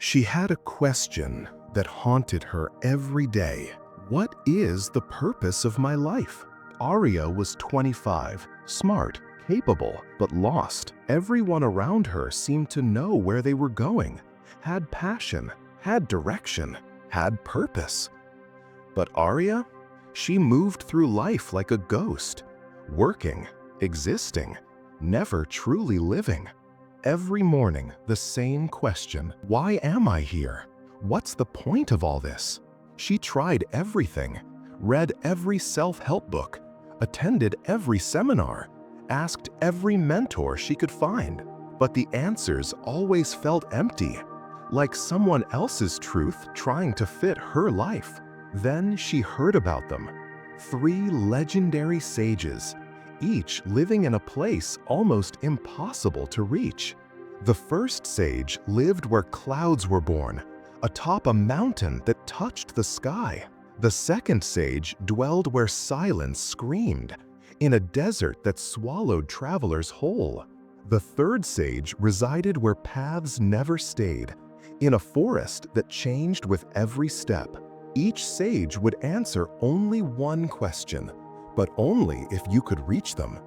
She had a question that haunted her every day. What is the purpose of my life? Aria was 25, smart, capable, but lost. Everyone around her seemed to know where they were going, had passion, had direction, had purpose. But Aria? She moved through life like a ghost, working, existing, never truly living. Every morning, the same question: why am I here? What's the point of all this? She tried everything, read every self-help book, attended every seminar, asked every mentor she could find, but the answers always felt empty, like someone else's truth trying to fit her life. Then she heard about them. 3 legendary sages, each living in a place almost impossible to reach. The first sage lived where clouds were born, atop a mountain that touched the sky. The second sage dwelled where silence screamed, in a desert that swallowed travelers whole. The third sage resided where paths never stayed, in a forest that changed with every step. Each sage would answer only one question, but only if you could reach them,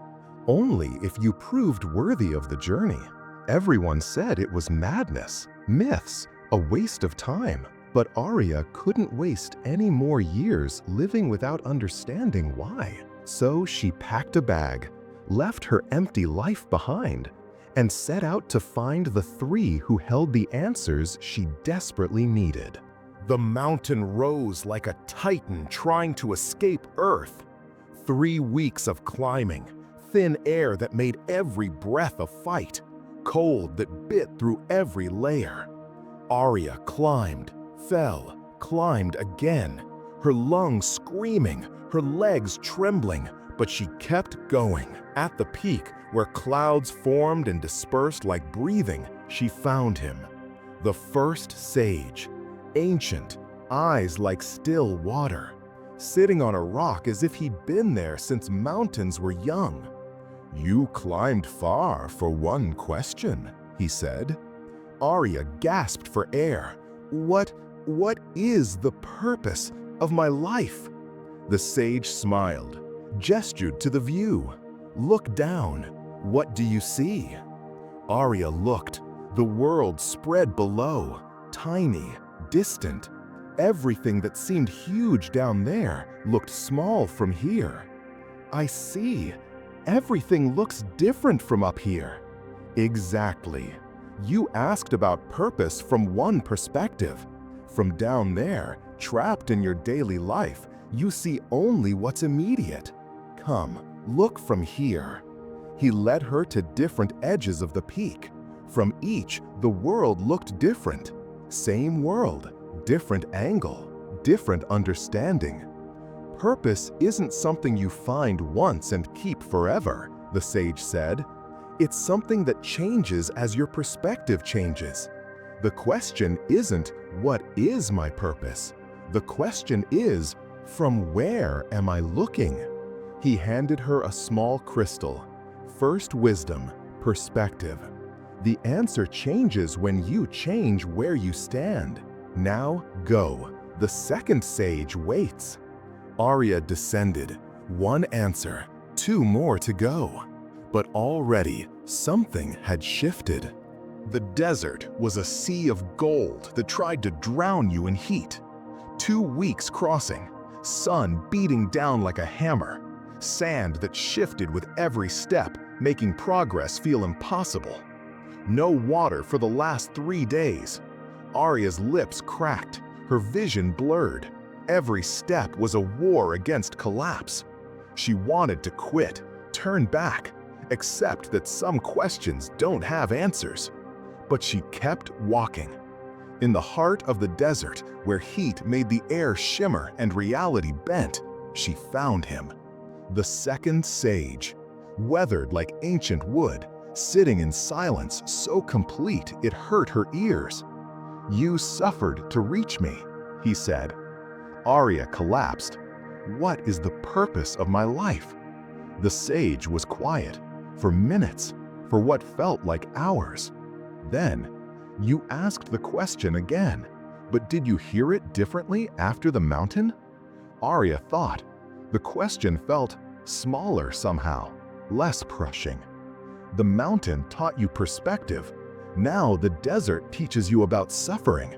only if you proved worthy of the journey. Everyone said it was madness, myths, a waste of time. But Aria couldn't waste any more years living without understanding why. So she packed a bag, left her empty life behind, and set out to find the 3 who held the answers she desperately needed. The mountain rose like a titan trying to escape Earth. 3 weeks of climbing, thin air that made every breath a fight, cold that bit through every layer. Aria climbed, fell, climbed again, her lungs screaming, her legs trembling, but she kept going. At the peak, where clouds formed and dispersed like breathing, she found him. The first sage, ancient, eyes like still water, sitting on a rock as if he'd been there since mountains were young. "You climbed far for one question," he said. Aria gasped for air. What is the purpose of my life?" The sage smiled, gestured to the view. "Look down. What do you see?" Aria looked. The world spread below, tiny, distant. Everything that seemed huge down there looked small from here. "I see. Everything looks different from up here." "Exactly. You asked about purpose from one perspective. From down there, trapped in your daily life, you see only what's immediate. Come, look from here." He led her to different edges of the peak. From each, the world looked different. Same world, different angle, different understanding. "Purpose isn't something you find once and keep forever," the sage said. "It's something that changes as your perspective changes. The question isn't, what is my purpose? The question is, from where am I looking?" He handed her a small crystal. First wisdom, perspective. The answer changes when you change where you stand. Now go. The second sage waits. Aria descended. 1 answer, 2 more to go. But already, something had shifted. The desert was a sea of gold that tried to drown you in heat. 2 weeks crossing, sun beating down like a hammer, sand that shifted with every step, making progress feel impossible. No water for the last 3 days. Aria's lips cracked, her vision blurred. Every step was a war against collapse. She wanted to quit, turn back, accept that some questions don't have answers. But she kept walking. In the heart of the desert, where heat made the air shimmer and reality bent, she found him. The second sage, weathered like ancient wood, sitting in silence so complete it hurt her ears. "You suffered to reach me," he said. Aria collapsed. What is the purpose of my life? The sage was quiet, for minutes, for what felt like hours. Then, You asked the question again, but did you hear it differently after the mountain? Aria thought. The question felt smaller somehow, less crushing. The mountain taught you perspective. Now the desert teaches you about suffering.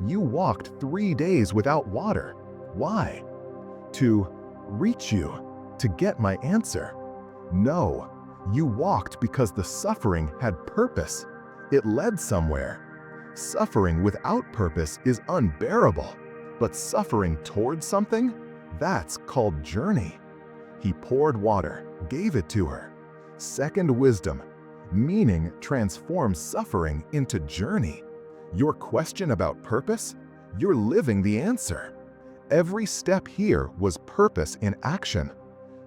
You walked 3 days without water. Why? To reach you, to get my answer. No, you walked because the suffering had purpose. It led somewhere. Suffering without purpose is unbearable, but suffering towards something, that's called journey. He poured water, gave it to her. Second wisdom, meaning transforms suffering into journey. Your question about purpose? You're living the answer. Every step here was purpose in action.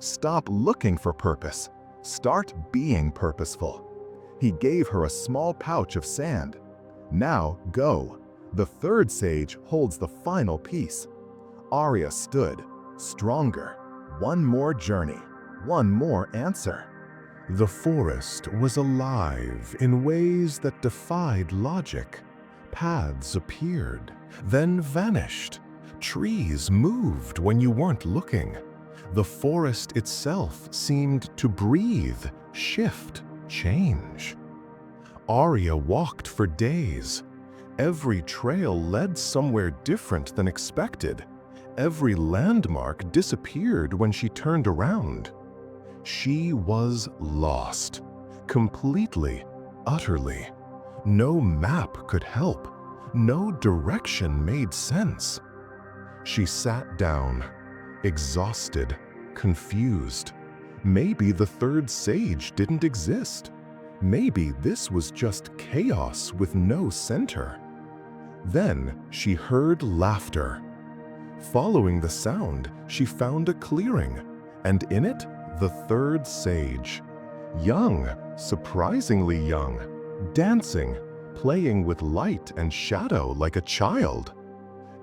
Stop looking for purpose. Start being purposeful. He gave her a small pouch of sand. Now go. The third sage holds the final piece. Aria stood, stronger. One more journey, one more answer. The forest was alive in ways that defied logic. Paths appeared, then vanished. Trees moved when you weren't looking. The forest itself seemed to breathe, shift, change. Aria walked for days. Every trail led somewhere different than expected. Every landmark disappeared when she turned around. She was lost, completely, utterly. No map could help. No direction made sense. She sat down, exhausted, confused. Maybe the third sage didn't exist. Maybe this was just chaos with no center. Then she heard laughter. Following the sound, she found a clearing, and in it, the third sage. Young, surprisingly young, dancing, playing with light and shadow like a child.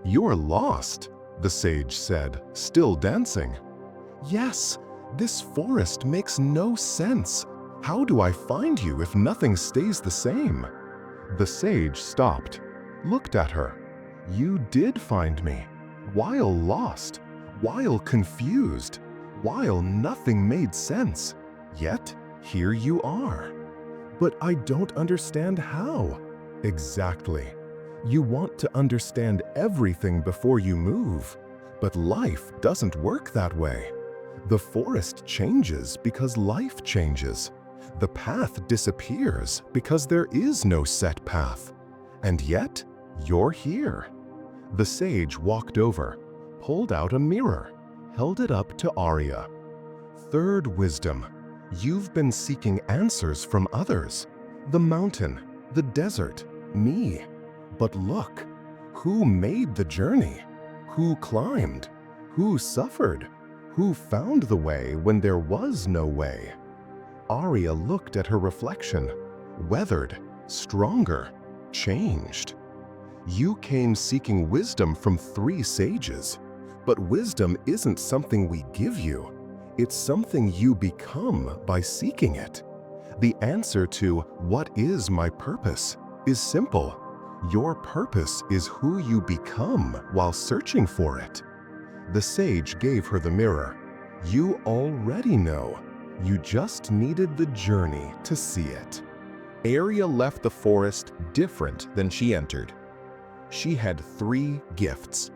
"You're lost," the sage said, still dancing. "Yes, this forest makes no sense. How do I find you if nothing stays the same?" The sage stopped, looked at her. "You did find me, while lost, while confused, while nothing made sense. Yet, here you are. But I don't understand how." Exactly. You want to understand everything before you move, but life doesn't work that way. The forest changes because life changes. The path disappears because there is no set path. And yet, you're here. The sage walked over, pulled out a mirror, held it up to Aria. Third wisdom. You've been seeking answers from others. The mountain, the desert, me. But look, who made the journey? Who climbed? Who suffered? Who found the way when there was no way? Aria looked at her reflection, weathered, stronger, changed. You came seeking wisdom from 3 sages, but wisdom isn't something we give you. It's something you become by seeking it. The answer to "what is my purpose?" is simple. Your purpose is who you become while searching for it. The sage gave her the mirror. You already know. You just needed the journey to see it. Aria left the forest different than she entered. She had 3 gifts: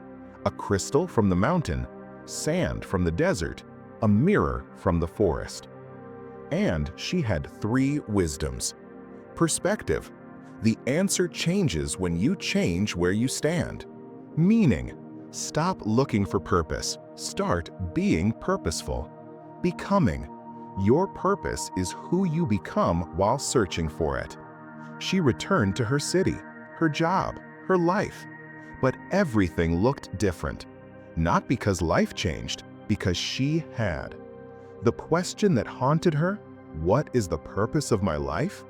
a crystal from the mountain, sand from the desert, a mirror from the forest. And she had 3 wisdoms. Perspective. The answer changes when you change where you stand. Meaning. Stop looking for purpose. Start being purposeful. Becoming. Your purpose is who you become while searching for it. She returned to her city, her job, her life. But everything looked different. Not because life changed, because she had. The question that haunted her, "What is the purpose of my life?"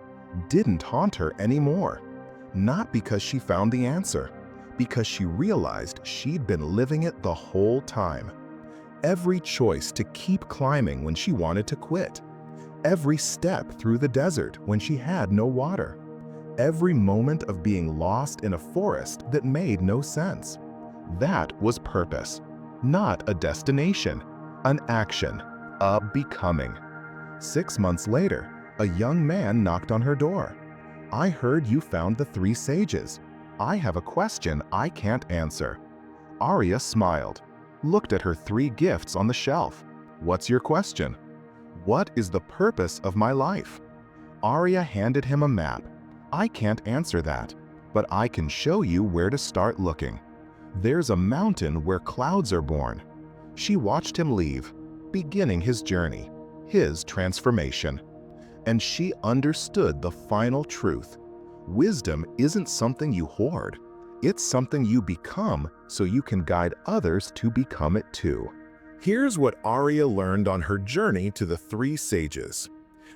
didn't haunt her anymore. Not because she found the answer, because she realized she'd been living it the whole time. Every choice to keep climbing when she wanted to quit. Every step through the desert when she had no water. every moment of being lost in a forest that made no sense. That was purpose, not a destination, an action, a becoming. 6 months later, a young man knocked on her door. "I heard you found the 3 sages. I have a question I can't answer." Aria smiled, looked at her 3 gifts on the shelf. "What's your question?" "What is the purpose of my life?" Aria handed him a map. "I can't answer that, but I can show you where to start looking. There's a mountain where clouds are born." She watched him leave, beginning his journey, his transformation. And she understood the final truth. Wisdom isn't something you hoard. It's something you become so you can guide others to become it too. Here's what Aria learned on her journey to the 3 sages.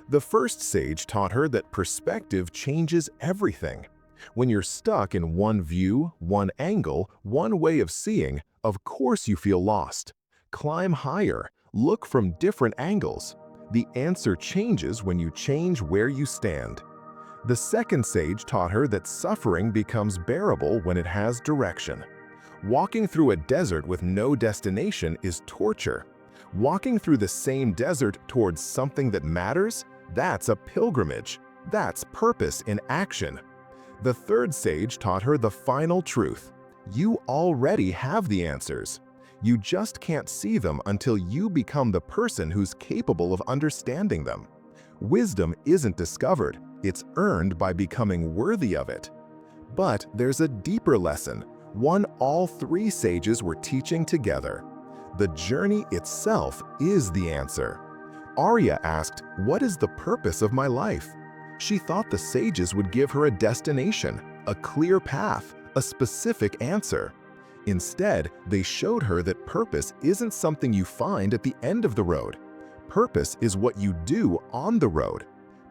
The first sage taught her that perspective changes everything. When you're stuck in one view, one angle, one way of seeing, of course you feel lost. Climb higher, look from different angles. The answer changes when you change where you stand. The second sage taught her that suffering becomes bearable when it has direction. Walking through a desert with no destination is torture. Walking through the same desert towards something that matters, that's a pilgrimage. That's purpose in action. The third sage taught her the final truth. You already have the answers. You just can't see them until you become the person who's capable of understanding them. Wisdom isn't discovered, it's earned by becoming worthy of it. But there's a deeper lesson, one all 3 sages were teaching together. The journey itself is the answer. Aria asked, "What is the purpose of my life?" She thought the sages would give her a destination, a clear path, a specific answer. Instead, they showed her that purpose isn't something you find at the end of the road. Purpose is what you do on the road.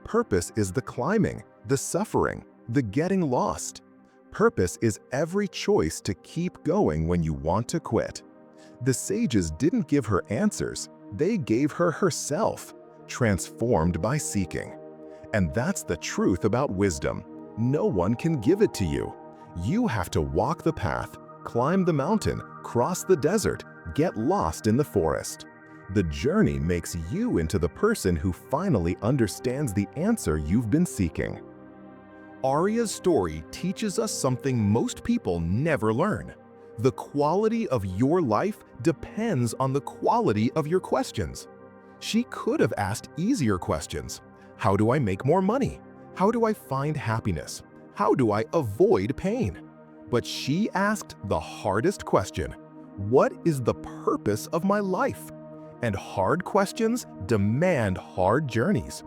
Purpose is the climbing, the suffering, the getting lost. Purpose is every choice to keep going when you want to quit. The sages didn't give her answers, they gave her herself, transformed by seeking. And that's the truth about wisdom. No one can give it to you. You have to walk the path, climb the mountain, cross the desert, get lost in the forest. The journey makes you into the person who finally understands the answer you've been seeking. Aria's story teaches us something most people never learn. The quality of your life depends on the quality of your questions. She could have asked easier questions. How do I make more money? How do I find happiness? How do I avoid pain? But she asked the hardest question. What is the purpose of my life? And hard questions demand hard journeys.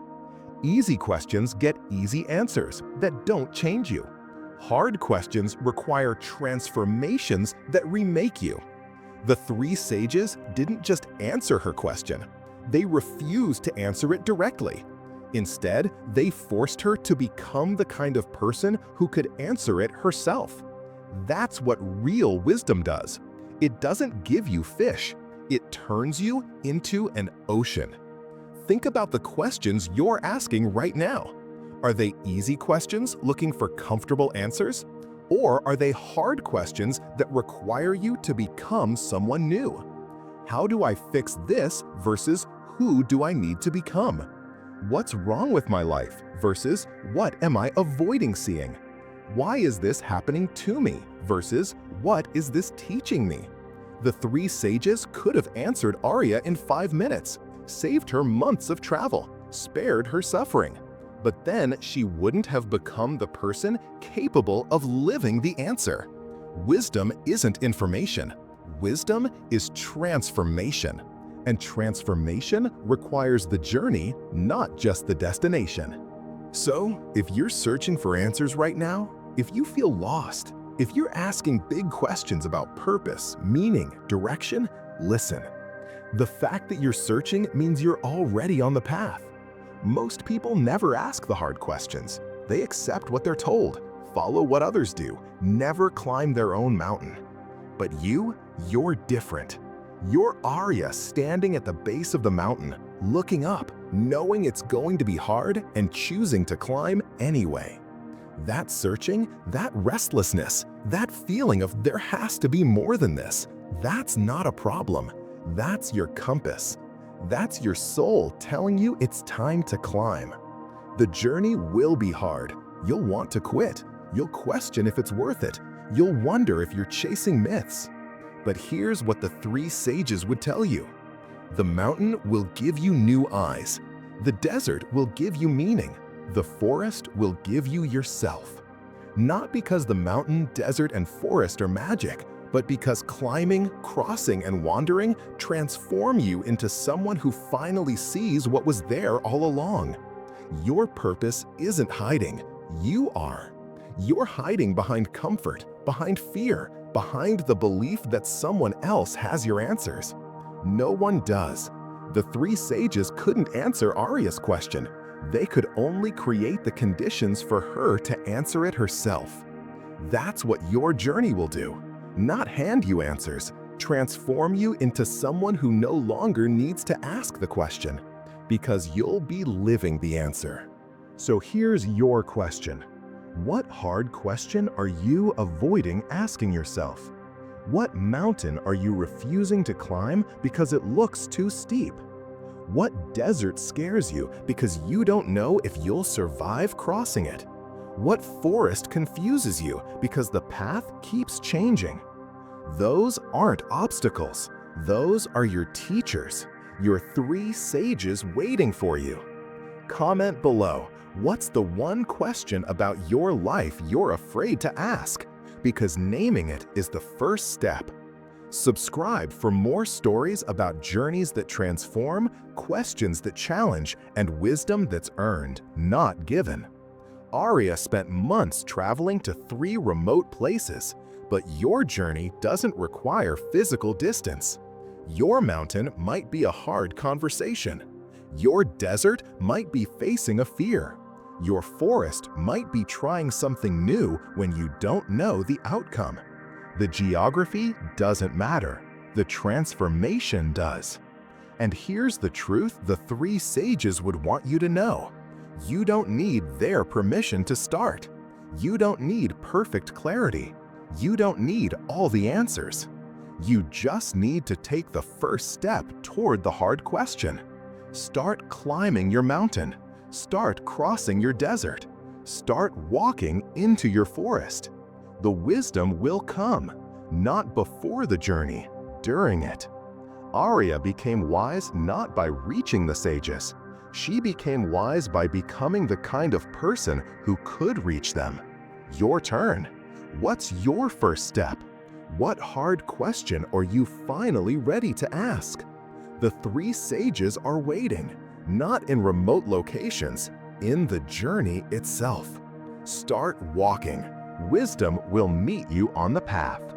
Easy questions get easy answers that don't change you. Hard questions require transformations that remake you. The 3 sages didn't just answer her question. They refused to answer it directly. Instead, they forced her to become the kind of person who could answer it herself. That's what real wisdom does. It doesn't give you fish. It turns you into an ocean. Think about the questions you're asking right now. Are they easy questions looking for comfortable answers? Or are they hard questions that require you to become someone new? How do I fix this versus who do I need to become? What's wrong with my life versus what am I avoiding seeing? Why is this happening to me versus what is this teaching me? The 3 sages could have answered Aria in 5 minutes, saved her months of travel, spared her suffering. But then she wouldn't have become the person capable of living the answer. Wisdom isn't information. Wisdom is transformation. And transformation requires the journey, not just the destination. So, if you're searching for answers right now, if you feel lost, if you're asking big questions about purpose, meaning, direction, listen. The fact that you're searching means you're already on the path. Most people never ask the hard questions. They accept what they're told, follow what others do, never climb their own mountain. But you're different. You're Aria standing at the base of the mountain, looking up, knowing it's going to be hard and choosing to climb anyway. That searching, that restlessness, that feeling of there has to be more than this, that's not a problem. That's your compass. That's your soul telling you it's time to climb. The journey will be hard. You'll want to quit. You'll question if it's worth it. You'll wonder if you're chasing myths. But here's what the three sages would tell you. The mountain will give you new eyes. The desert will give you meaning. The forest will give you yourself. Not because the mountain, desert, and forest are magic, but because climbing, crossing, and wandering transform you into someone who finally sees what was there all along. Your purpose isn't hiding. You are. You're hiding behind comfort, behind fear, behind the belief that someone else has your answers. No one does. The three sages couldn't answer Aria's question. They could only create the conditions for her to answer it herself. That's what your journey will do. Not hand you answers, transform you into someone who no longer needs to ask the question, because you'll be living the answer. So here's your question. What hard question are you avoiding asking yourself? What mountain are you refusing to climb because it looks too steep? What desert scares you because you don't know if you'll survive crossing it? What forest confuses you because the path keeps changing? Those aren't obstacles. Those are your teachers, your three sages waiting for you. Comment below, what's the one question about your life you're afraid to ask? Because naming it is the first step. Subscribe for more stories about journeys that transform, questions that challenge, and wisdom that's earned, not given. Aria spent months traveling to 3 remote places, but your journey doesn't require physical distance. Your mountain might be a hard conversation. Your desert might be facing a fear. Your forest might be trying something new when you don't know the outcome. The geography doesn't matter. The transformation does. And here's the truth the three sages would want you to know. You don't need their permission to start. You don't need perfect clarity. You don't need all the answers. You just need to take the first step toward the hard question. Start climbing your mountain. Start crossing your desert. Start walking into your forest. The wisdom will come, not before the journey, during it. Aria became wise not by reaching the sages. She became wise by becoming the kind of person who could reach them. Your turn. What's your first step? What hard question are you finally ready to ask? The three sages are waiting, not in remote locations, in the journey itself. Start walking. Wisdom will meet you on the path.